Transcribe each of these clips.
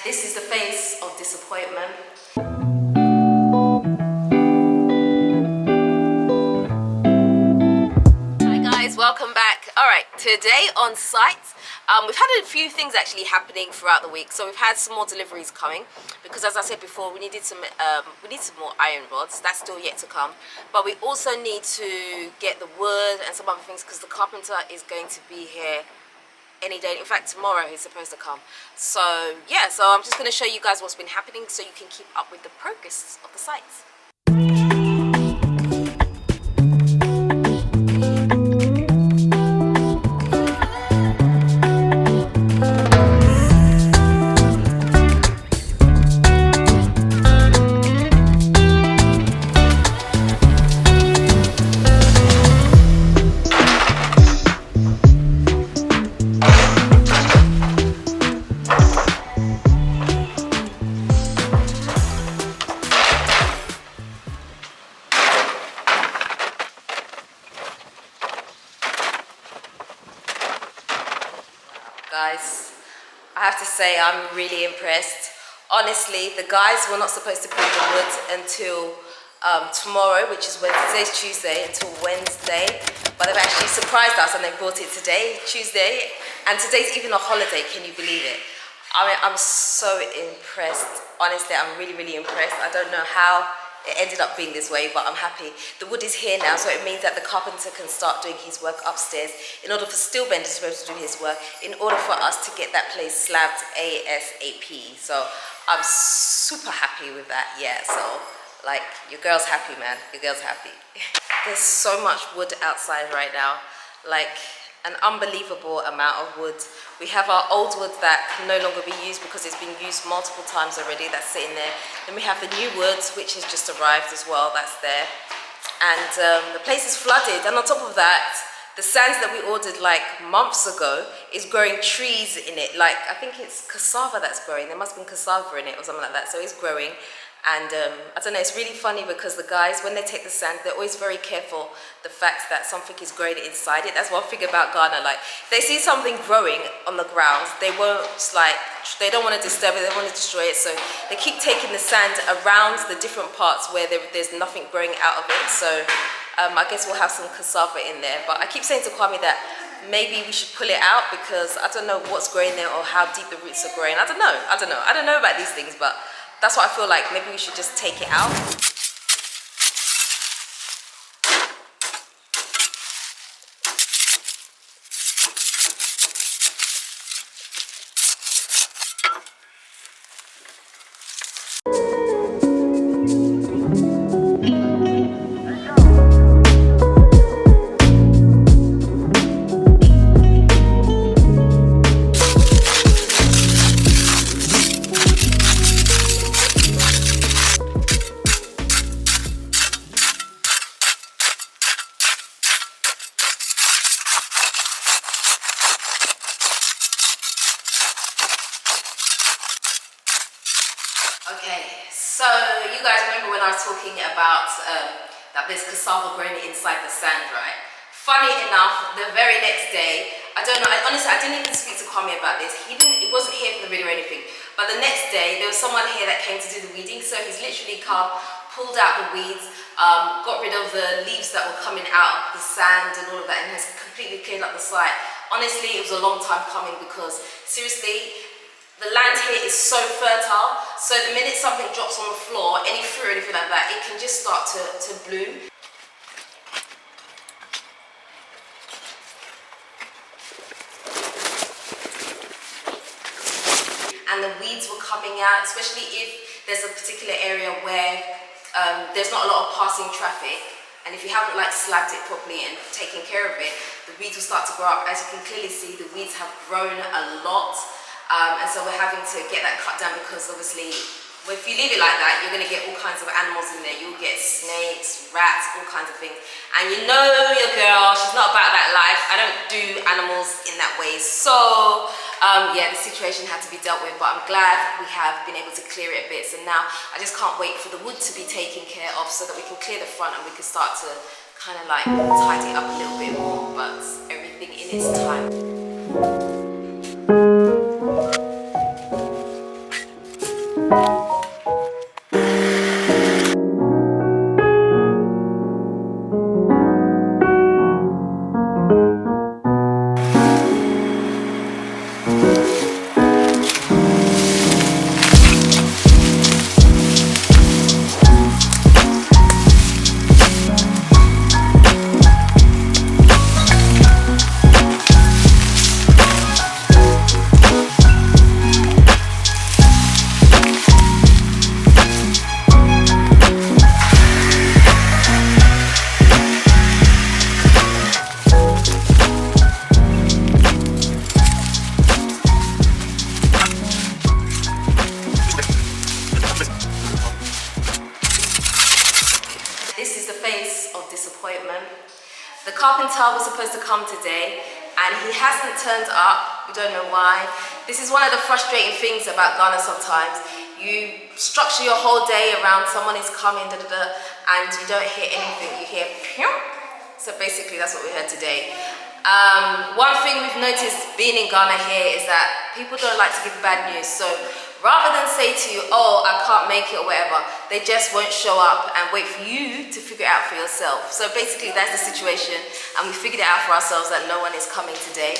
This is the face of disappointment. Hi guys, welcome back. Alright, today on site, we've had a few things actually happening throughout the week. So we've had some more deliveries coming because, as I said before, we need some more iron rods. That's still yet to come. But we also need to get the wood and some other things because the carpenter is going to be here any day. In fact, tomorrow he's supposed to come. So yeah, so I'm just going to show you guys what's been happening so you can keep up with the progress of the sites. Guys, I have to say I'm really impressed. Honestly, the guys were not supposed to bring the wood until tomorrow, which is Wednesday. Today's Tuesday, until Wednesday, but they've actually surprised us and they brought it today, Tuesday, and today's even a holiday. Can you believe it? I mean, I'm so impressed. Honestly, I'm really impressed. I don't know how it ended up being this way, but I'm happy. The wood is here now, so it means that the carpenter can start doing his work upstairs in order for Steelbender to be able to do his work, in order for us to get that place slabbed ASAP. So I'm super happy with that. Yeah, so like, your girl's happy, man. Your girl's happy. There's so much wood outside right now, like an unbelievable amount of wood. We have our old wood that can no longer be used because it's been used multiple times already. That's sitting there. Then we have the new wood, which has just arrived as well. That's there. And the place is flooded. And on top of that, the sand that we ordered like months ago is growing trees in it. Like, I think it's cassava that's growing. There must have been cassava in it or something like that. So it's growing. And I don't know, it's really funny because the guys, when they take the sand, they're always very careful the fact that something is growing inside it. That's one thing about Ghana. Like, if they see something growing on the ground, they won't, like, they don't want to disturb it, they want to destroy it. So they keep taking the sand around the different parts where there's nothing growing out of it. So I guess we'll have some cassava in there. But I keep saying to Kwame that maybe we should pull it out because I don't know what's growing there or how deep the roots are growing. I don't know about these things, but that's what I feel like. Maybe we should just take it out. Okay, so you guys remember when I was talking about that there's cassava growing inside the sand, right? Funny enough, the very next day, I don't know, honestly, I didn't even speak to Kwame about this. He wasn't here for the video or anything. But the next day, there was someone here that came to do the weeding. So he's literally come, pulled out the weeds, got rid of the leaves that were coming out of the sand and all of that, and has completely cleared up the site. Honestly, it was a long time coming because, seriously, the land here is so fertile, so the minute something drops on the floor, any fruit or anything like that, it can just start to bloom. And the weeds were coming out, especially if there's a particular area where there's not a lot of passing traffic, and if you haven't like slabbed it properly and taken care of it, the weeds will start to grow up. As you can clearly see, the weeds have grown a lot. And so we're having to get that cut down because obviously if you leave it like that, you're going to get all kinds of animals in there. You'll get snakes, rats, all kinds of things. And you know your girl, she's not about that life. I don't do animals in that way. So yeah, the situation had to be dealt with, but I'm glad we have been able to clear it a bit. So now I just can't wait for the wood to be taken care of so that we can clear the front and we can start to kind of like tidy it up a little bit more, but everything in its time. This is the face of disappointment. The carpenter was supposed to come today and he hasn't turned up. We don't know why. This is one of the frustrating things about Ghana sometimes. You structure your whole day around someone is coming, and you don't hear anything. You hear pew. So basically that's what we heard today. One thing we've noticed being in Ghana here is that people don't like to give bad news. So rather than say to you, oh, I can't make it or whatever, they just won't show up and wait for you to figure it out for yourself. So basically that's the situation, and we figured it out for ourselves that no one is coming today.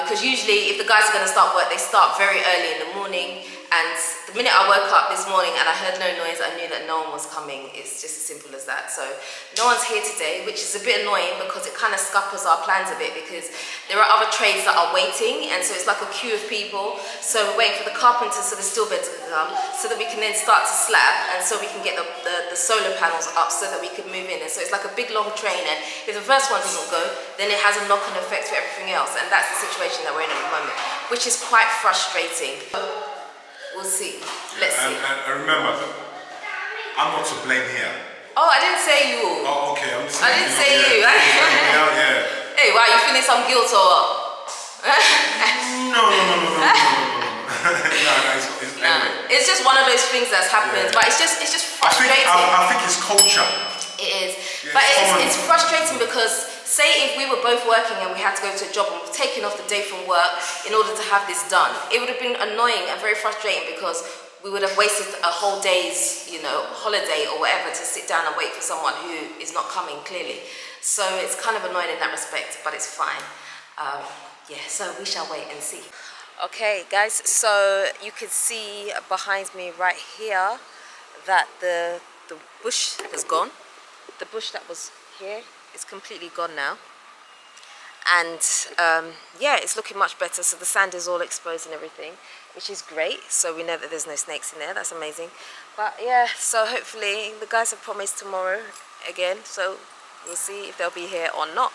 Because usually if the guys are going to start work, they start very early in the morning. And the minute I woke up this morning and I heard no noise, I knew that no one was coming. It's just as simple as that. So no one's here today, which is a bit annoying because it kind of scuppers our plans a bit, because there are other trades that are waiting, and so it's like a queue of people. So we're waiting for the carpenters, so the steel beds to come, so that we can then start to slab, and so we can get the solar panels up so that we can move in. And so it's like a big long train, and if the first one doesn't go, then it has a knock-on effect for everything else, and that's the situation that we're in at the moment, which is quite frustrating. We'll see. Let's see. And remember, I'm not to blame here. Oh, I didn't say you. Oh, okay. I didn't say you. Yeah. Hey, why, you feeling some guilt or what? No. Anyway. It's just one of those things that's happened, but it's just frustrating. I think it's culture. It is, yeah, but it's frustrating because say if we were both working and we had to go to a job and we've taken off the day from work in order to have this done, it would have been annoying and very frustrating because we would have wasted a whole day's, holiday or whatever to sit down and wait for someone who is not coming clearly. So it's kind of annoying in that respect, but it's fine. So we shall wait and see. Okay guys, so you can see behind me right here that the bush has gone. The bush that was here is completely gone now, and it's looking much better. So the sand is all exposed and everything, which is great. So we know that there's no snakes in there. That's amazing. But yeah, so hopefully the guys have promised tomorrow again, so we'll see if they'll be here or not.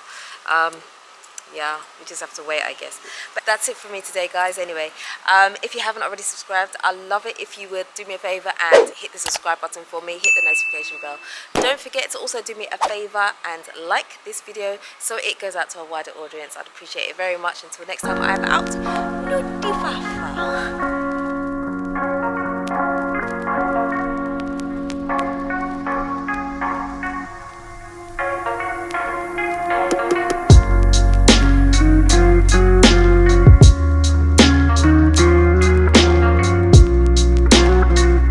We just have to wait, I guess. But that's it for me today, guys. Anyway, if you haven't already subscribed, I'd love it if you would do me a favor and hit the subscribe button for me, hit the notification bell. Don't forget to also do me a favor and like this video so it goes out to a wider audience. I'd appreciate it very much. Until next time I'm out, Nudifafa.